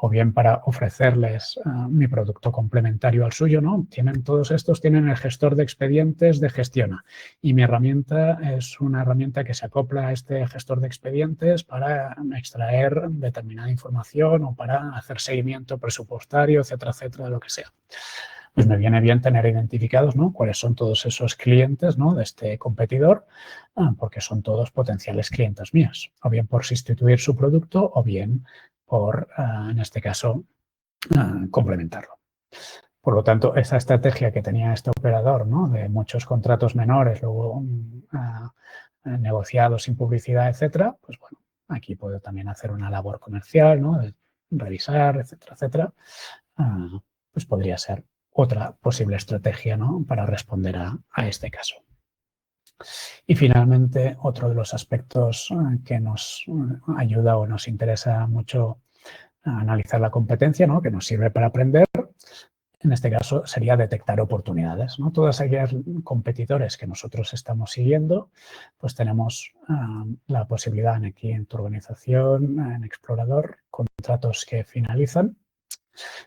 o bien para ofrecerles mi producto complementario al suyo, ¿no? Todos estos tienen el gestor de expedientes de Gestiona y mi herramienta es una herramienta que se acopla a este gestor de expedientes para extraer determinada información o para hacer seguimiento presupuestario, etcétera, lo que sea. Pues me viene bien tener identificados, ¿no?, cuáles son todos esos clientes, ¿no?, de este competidor, porque son todos potenciales clientes míos, o bien por sustituir su producto o bien por, en este caso, complementarlo. Por lo tanto, esa estrategia que tenía este operador, ¿no?, de muchos contratos menores, luego negociados sin publicidad, etcétera, pues bueno, aquí puedo también hacer una labor comercial, ¿no?, de revisar, etcétera, pues podría ser otra posible estrategia, ¿no?, para responder a este caso. Y finalmente, otro de los aspectos que nos ayuda o nos interesa mucho a analizar la competencia, ¿no?, que nos sirve para aprender, en este caso sería detectar oportunidades, ¿no? Todos aquellos competidores que nosotros estamos siguiendo, pues tenemos la posibilidad aquí en tu organización, en Explorador, contratos que finalizan.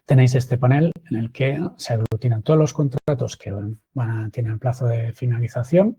Tenéis este panel en el que se aglutinan todos los contratos que tienen plazo de finalización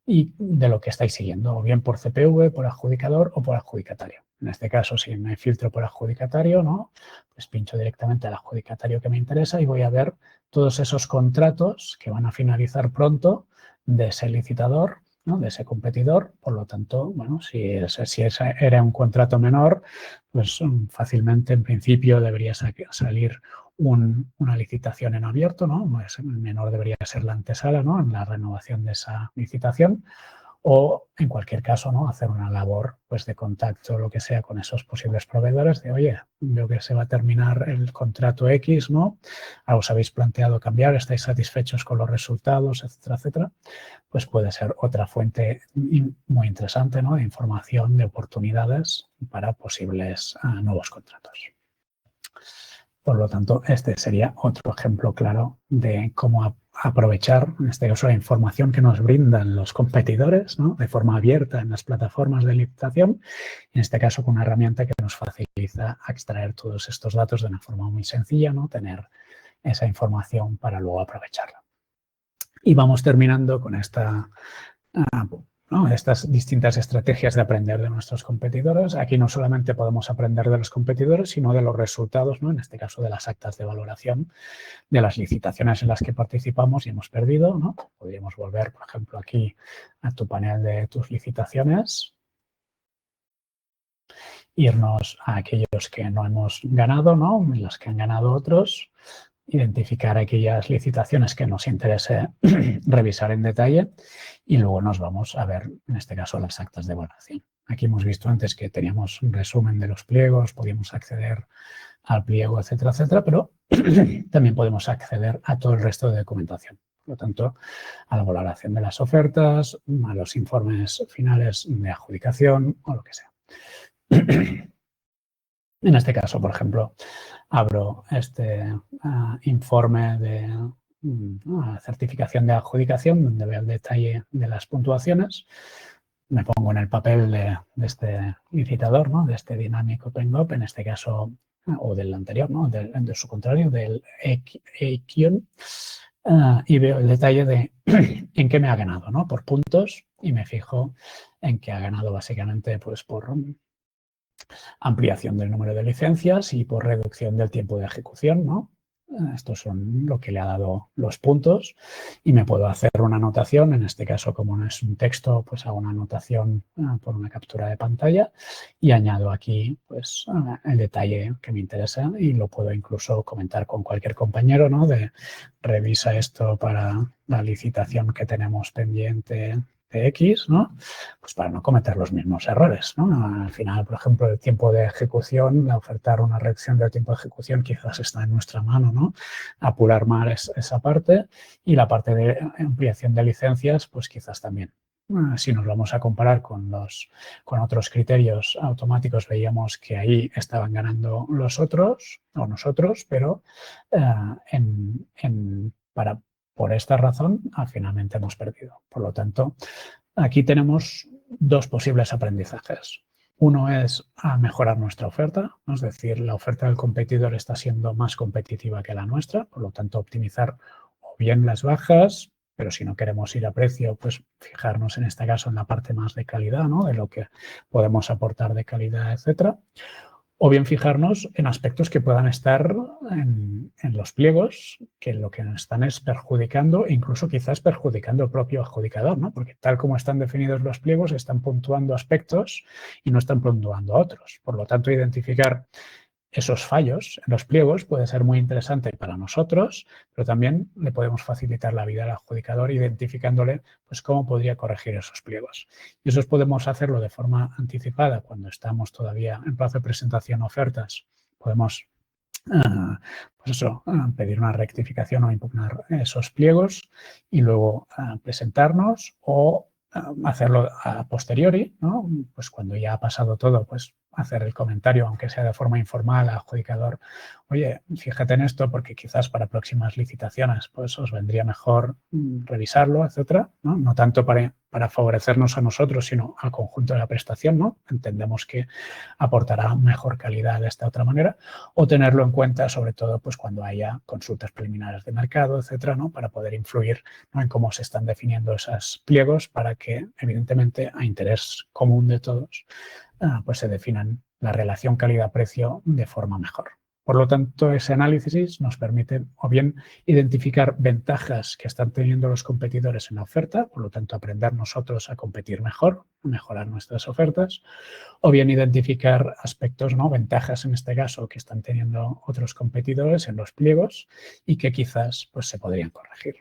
y de lo que estáis siguiendo, o bien por CPV, por adjudicador o por adjudicatario. En este caso, si me filtro por adjudicatario, ¿no?, pues pincho directamente al adjudicatario que me interesa y voy a ver todos esos contratos que van a finalizar pronto de ese licitador, ¿no?, de ese competidor. Por lo tanto, bueno, si ese era un contrato menor, pues fácilmente, en principio, debería salir una licitación en abierto, ¿no? Pues menor debería ser la antesala, ¿no?, en la renovación de esa licitación, o en cualquier caso, ¿no?, hacer una labor pues de contacto, lo que sea, con esos posibles proveedores de, oye, veo que se va a terminar el contrato X, ¿no?, os habéis planteado cambiar, estáis satisfechos con los resultados, etcétera, pues puede ser otra fuente muy interesante, ¿no?, de información, de oportunidades para posibles nuevos contratos. Por lo tanto, este sería otro ejemplo claro de cómo aprovechar, en este caso, la información que nos brindan los competidores, ¿no?, de forma abierta en las plataformas de licitación, en este caso con una herramienta que nos facilita extraer todos estos datos de una forma muy sencilla, ¿no?, tener esa información para luego aprovecharla. Y vamos terminando con estas distintas estrategias de aprender de nuestros competidores. Aquí no solamente podemos aprender de los competidores, sino de los resultados, ¿no?, en este caso de las actas de valoración de las licitaciones en las que participamos y hemos perdido, ¿no? Podríamos volver, por ejemplo, aquí a tu panel de tus licitaciones, irnos a aquellos que no hemos ganado, ¿no?, en los que han ganado otros, identificar aquellas licitaciones que nos interese revisar en detalle y luego nos vamos a ver, en este caso, las actas de evaluación. Aquí hemos visto antes que teníamos un resumen de los pliegos, podíamos acceder al pliego, etcétera, pero también podemos acceder a todo el resto de documentación. Por lo tanto, a la valoración de las ofertas, a los informes finales de adjudicación o lo que sea. En este caso, por ejemplo, abro este informe de certificación de adjudicación, donde veo el detalle de las puntuaciones. Me pongo en el papel de este licitador, ¿no?, de este Dynamic OpenGov, en este caso, o del anterior, ¿no?, de su contrario, del EIKION, y veo el detalle de en qué me ha ganado, ¿no?, por puntos, y me fijo en que ha ganado básicamente pues por ampliación del número de licencias y por reducción del tiempo de ejecución, ¿no? Estos son lo que le ha dado los puntos y me puedo hacer una anotación, en este caso como no es un texto, pues hago una anotación por una captura de pantalla y añado aquí pues el detalle que me interesa y lo puedo incluso comentar con cualquier compañero, ¿no?, de revisa esto para la licitación que tenemos pendiente de X, ¿no?, pues para no cometer los mismos errores, ¿no? Al final, por ejemplo, el tiempo de ejecución, ofertar una reducción del tiempo de ejecución quizás está en nuestra mano, ¿no?, apurar más esa parte y la parte de ampliación de licencias, pues quizás también. Si nos vamos a comparar con otros criterios automáticos, veíamos que ahí estaban ganando los otros o nosotros, pero por esta razón, finalmente hemos perdido. Por lo tanto, aquí tenemos dos posibles aprendizajes. Uno es a mejorar nuestra oferta, ¿no? Es decir, la oferta del competidor está siendo más competitiva que la nuestra, por lo tanto, optimizar o bien las bajas, pero si no queremos ir a precio, pues fijarnos en este caso en la parte más de calidad, ¿no? De lo que podemos aportar de calidad, etcétera. O bien fijarnos en aspectos que puedan estar en los pliegos, que lo que nos están es perjudicando, incluso quizás perjudicando al propio adjudicador, ¿no? Porque tal como están definidos los pliegos, están puntuando aspectos y no están puntuando otros. Por lo tanto, identificar esos fallos en los pliegos puede ser muy interesante para nosotros, pero también le podemos facilitar la vida al adjudicador identificándole pues, cómo podría corregir esos pliegos. Y eso podemos hacerlo de forma anticipada cuando estamos todavía en plazo de presentación de ofertas. Podemos pues eso, pedir una rectificación o impugnar esos pliegos y luego presentarnos o hacerlo a posteriori, ¿no? Pues cuando ya ha pasado todo, pues hacer el comentario, aunque sea de forma informal, al adjudicador, oye, fíjate en esto porque quizás para próximas licitaciones pues os vendría mejor revisarlo, etcétera, ¿no? No tanto para favorecernos a nosotros, sino al conjunto de la prestación, ¿no? Entendemos que aportará mejor calidad de esta otra manera, o tenerlo en cuenta, sobre todo, pues cuando haya consultas preliminares de mercado, etcétera, ¿no? Para poder influir, ¿no? En cómo se están definiendo esos pliegos para que, evidentemente, a interés común de todos, pues se definan la relación calidad-precio de forma mejor. Por lo tanto, ese análisis nos permite o bien identificar ventajas que están teniendo los competidores en la oferta, por lo tanto, aprender nosotros a competir mejor, a mejorar nuestras ofertas, o bien identificar aspectos, ¿no? Ventajas en este caso que están teniendo otros competidores en los pliegos y que quizás pues, se podrían corregir.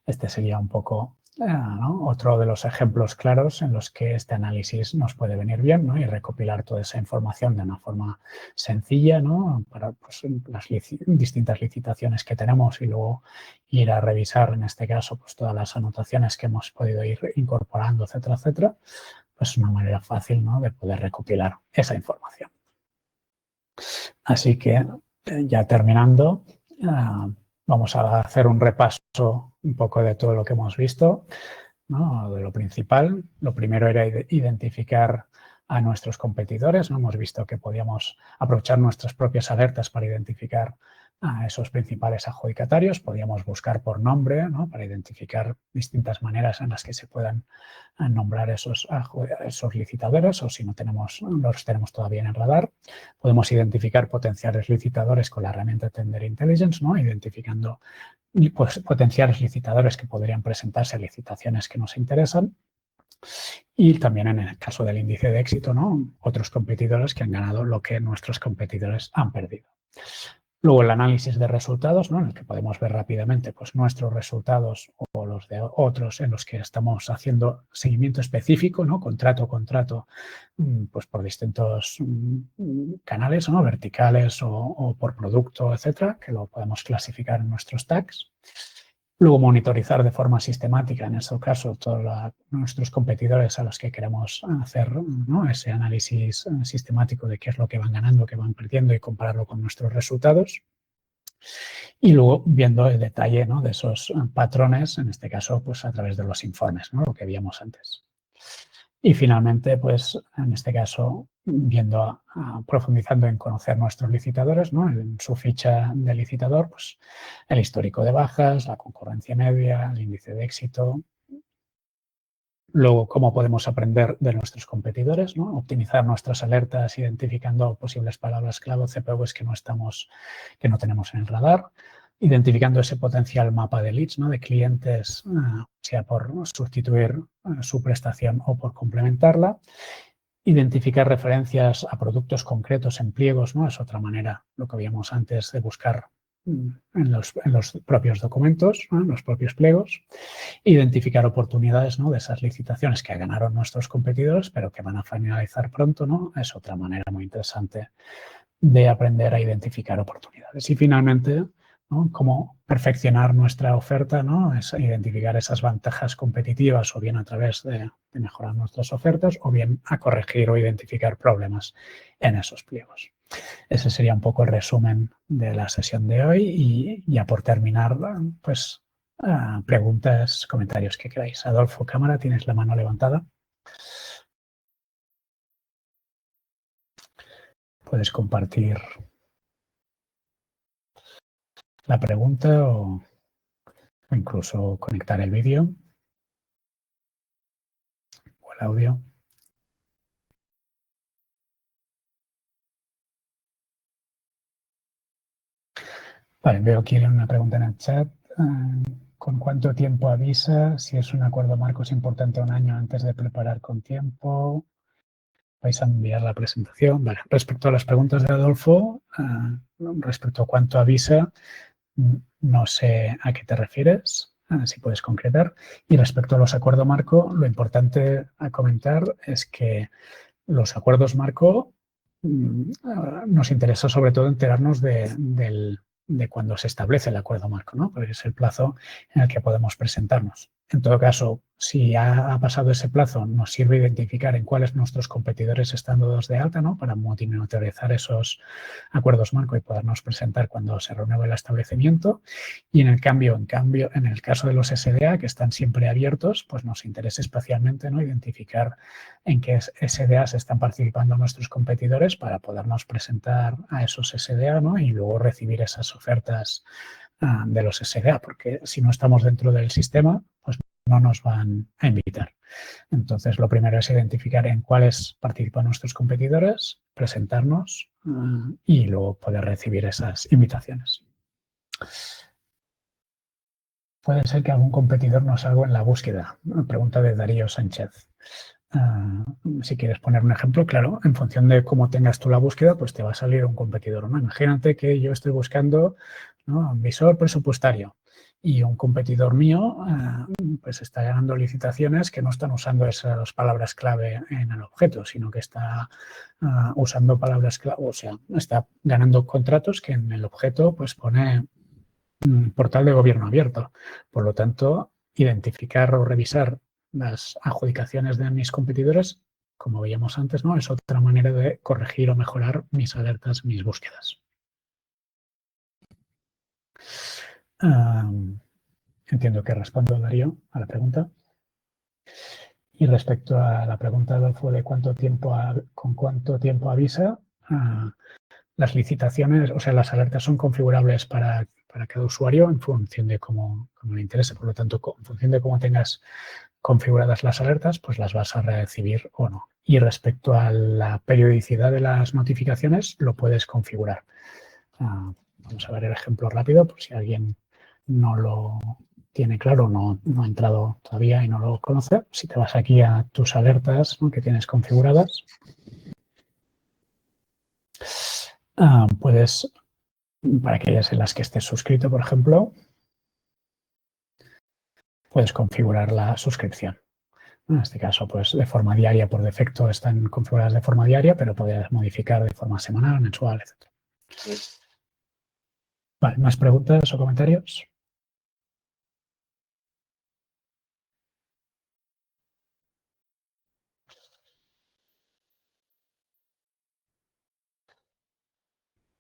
Este sería un poco ¿no? otro de los ejemplos claros en los que este análisis nos puede venir bien, ¿no? Y recopilar toda esa información de una forma sencilla, ¿no? Para pues, las distintas licitaciones que tenemos y luego ir a revisar, en este caso, pues todas las anotaciones que hemos podido ir incorporando, etcétera, etcétera. Pues una manera fácil, ¿no? De poder recopilar esa información. Así que ya terminando, vamos a hacer un repaso un poco de todo lo que hemos visto, ¿no? De lo principal. Lo primero era identificar a nuestros competidores, ¿no? Hemos visto que podíamos aprovechar nuestras propias alertas para identificar a esos principales adjudicatarios. Podíamos buscar por nombre, ¿no? Para identificar distintas maneras en las que se puedan nombrar esos licitadores, o si no los tenemos todavía en el radar. Podemos identificar potenciales licitadores con la herramienta Tender Intelligence, ¿no? Identificando pues, potenciales licitadores que podrían presentarse a licitaciones que nos interesan. Y también en el caso del índice de éxito, ¿no? Otros competidores que han ganado lo que nuestros competidores han perdido. Luego el análisis de resultados, ¿no? En el que podemos ver rápidamente pues, nuestros resultados o los de otros en los que estamos haciendo seguimiento específico, ¿no? Contrato a contrato, pues por distintos canales, ¿no? Verticales o por producto, etcétera, que lo podemos clasificar en nuestros tags. Luego monitorizar de forma sistemática, en este caso, todos nuestros competidores a los que queremos hacer, ¿no? Ese análisis sistemático de qué es lo que van ganando, qué van perdiendo y compararlo con nuestros resultados. Y luego viendo el detalle, ¿no? De esos patrones, en este caso, pues a través de los informes, ¿no? Lo que veíamos antes. Y finalmente, pues en este caso, profundizando en conocer nuestros licitadores, ¿no? En su ficha de licitador, pues el histórico de bajas, la concurrencia media, el índice de éxito. Luego, cómo podemos aprender de nuestros competidores, ¿no? Optimizar nuestras alertas identificando posibles palabras clave o CPVs que no tenemos en el radar, identificando ese potencial mapa de leads, ¿no? De clientes, sea por sustituir su prestación o por complementarla. Identificar referencias a productos concretos en pliegos, ¿no? Es otra manera, lo que veíamos antes, de buscar en los propios documentos, ¿no? En los propios pliegos. Identificar oportunidades, ¿no? De esas licitaciones que ganaron nuestros competidores, pero que van a finalizar pronto, ¿no? Es otra manera muy interesante de aprender a identificar oportunidades. Y finalmente, ¿no? Cómo perfeccionar nuestra oferta, ¿no? Es identificar esas ventajas competitivas o bien a través de mejorar nuestras ofertas o bien a corregir o identificar problemas en esos pliegos. Ese sería un poco el resumen de la sesión de hoy y ya por terminar, pues preguntas, comentarios que queráis. Adolfo, cámara, tienes la mano levantada. Puedes compartir la pregunta o incluso conectar el vídeo o el audio. Vale, veo aquí una pregunta en el chat. ¿Con cuánto tiempo avisa? Si es un acuerdo marco, es importante un año antes de preparar con tiempo. Vais a enviar la presentación. Vale. Respecto a las preguntas de Adolfo, respecto a cuánto avisa, no sé a qué te refieres, si puedes concretar. Y respecto a los acuerdos marco, lo importante a comentar es que los acuerdos marco nos interesa sobre todo enterarnos de cuando se establece el acuerdo marco, ¿no? Porque es el plazo en el que podemos presentarnos. En todo caso, si ha pasado ese plazo, nos sirve identificar en cuáles nuestros competidores están dados de alta, ¿no? Para monitorizar esos acuerdos marco y podernos presentar cuando se renueve el establecimiento. Y en el caso de los SDA, que están siempre abiertos, pues nos interesa especialmente, ¿no? Identificar en qué SDA se están participando nuestros competidores para podernos presentar a esos SDA, ¿no? Y luego recibir esas ofertas de los SDA, porque si no estamos dentro del sistema, pues no nos van a invitar. Entonces, lo primero es identificar en cuáles participan nuestros competidores, presentarnos y luego poder recibir esas invitaciones. Puede ser que algún competidor no salga en la búsqueda. Pregunta de Darío Sánchez. Si quieres poner un ejemplo, claro, en función de cómo tengas tú la búsqueda, pues te va a salir un competidor, ¿no? Imagínate que yo estoy buscando, ¿no?, un visor presupuestario y un competidor mío pues está ganando licitaciones que no están usando esas palabras clave en el objeto, sino que está usando palabras clave, o sea, está ganando contratos que en el objeto pues pone portal de gobierno abierto. Por lo tanto, identificar o revisar las adjudicaciones de mis competidores, como veíamos antes, ¿no?, es otra manera de corregir o mejorar mis alertas, mis búsquedas. Entiendo que respondo, Darío, a la pregunta. Y respecto a la pregunta, Adolfo, de con cuánto tiempo avisa, las licitaciones, o sea, las alertas son configurables para cada usuario en función de cómo le interese. Por lo tanto, en función de cómo tengas configuradas las alertas, pues las vas a recibir o no. Y respecto a la periodicidad de las notificaciones, lo puedes configurar. Vamos a ver el ejemplo rápido, por si alguien no lo tiene claro, no ha entrado todavía y no lo conoce. Si te vas aquí a tus alertas, ¿no?, que tienes configuradas, puedes, para aquellas en las que estés suscrito, por ejemplo, puedes configurar la suscripción. En este caso, pues de forma diaria, por defecto están configuradas de forma diaria, pero podrías modificar de forma semanal, mensual, etc. Vale, ¿más preguntas o comentarios?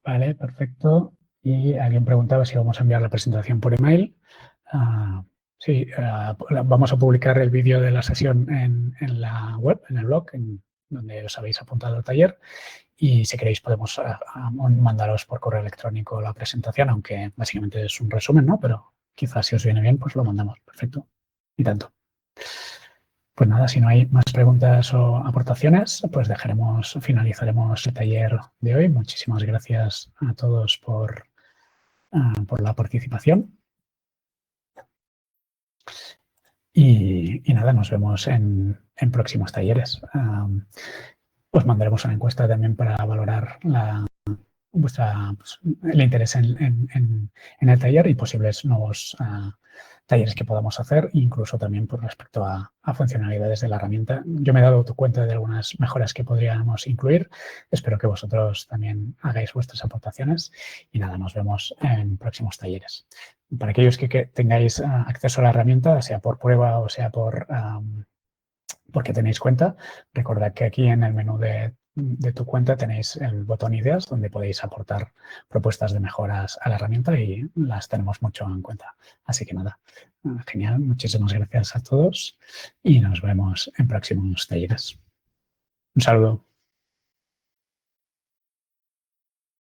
Vale, perfecto. Y alguien preguntaba si vamos a enviar la presentación por email. Sí, vamos a publicar el vídeo de la sesión en la web, en el blog, donde os habéis apuntado al taller. Y si queréis podemos mandaros por correo electrónico la presentación, aunque básicamente es un resumen, ¿no? Pero quizás si os viene bien, pues lo mandamos. Perfecto. Y tanto. Pues nada, si no hay más preguntas o aportaciones, pues finalizaremos el taller de hoy. Muchísimas gracias a todos por la participación. Y nada, nos vemos en próximos talleres. Os mandaremos una encuesta también para valorar el interés en el taller y posibles nuevos talleres que podamos hacer, incluso también por respecto a funcionalidades de la herramienta. Yo me he dado cuenta de algunas mejoras que podríamos incluir. Espero que vosotros también hagáis vuestras aportaciones y nada, nos vemos en próximos talleres. Para aquellos que tengáis acceso a la herramienta, sea por prueba o sea porque tenéis cuenta, recordad que aquí en el menú de tu cuenta tenéis el botón ideas donde podéis aportar propuestas de mejoras a la herramienta y las tenemos mucho en cuenta. Así que nada, genial, muchísimas gracias a todos y nos vemos en próximos talleres. Un saludo.